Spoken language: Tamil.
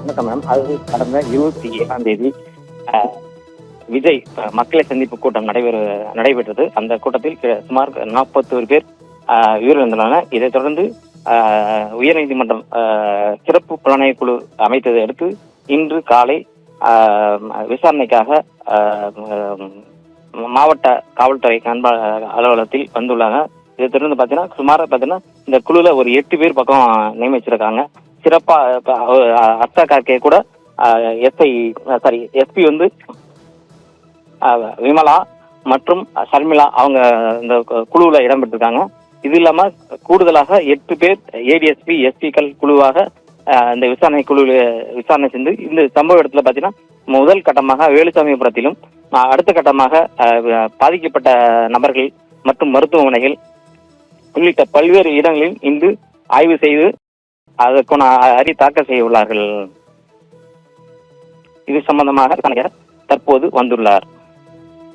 வணக்கம் மேம். அது கடந்த 27ஆம் தேதி விஜய் மக்களை சந்திப்பு கூட்டம் நடைபெற்றது. அந்த கூட்டத்தில் சுமார் 41 பேர் உயிரிழந்துள்ளனர். இதைத் தொடர்ந்து உயர்நீதிமன்றம் சிறப்பு புலனாய்வு குழு அமைத்ததை அடுத்து இன்று காலை விசாரணைக்காக மாவட்ட காவல்துறை அலுவலகத்தில் வந்துள்ளாங்க. இதை தொடர்ந்து பார்த்தீங்கன்னா சுமார் இந்த குழுல ஒரு 8 பேர் பக்கம் நியமிச்சிருக்காங்க. சிறப்பா அர்ச்சா கார்கே கூட எஸ்பி விமலா மற்றும் ஷர்மிளா அவங்க இந்த குழுவில் இடம்பெற்றிருக்காங்க. இது இல்லாம கூடுதலாக 8 பேர் ஏடிஎஸ்பி எஸ்பிக்கள் குழுவாக இந்த விசாரணை செஞ்சு இந்த சம்பவ இடத்துல பாத்தீங்கன்னா முதல் கட்டமாக வேலுசாமிபுரத்திலும் அடுத்த கட்டமாக பாதிக்கப்பட்ட நபர்கள் மற்றும் மருத்துவமனைகள் உள்ளிட்ட பல்வேறு இடங்களில் இன்று ஆய்வு செய்து அதற்கான அறிக்கை தாக்கல் செய்ய உள்ளார்கள். இது சம்பந்தமாக தற்போது வந்துள்ளார்.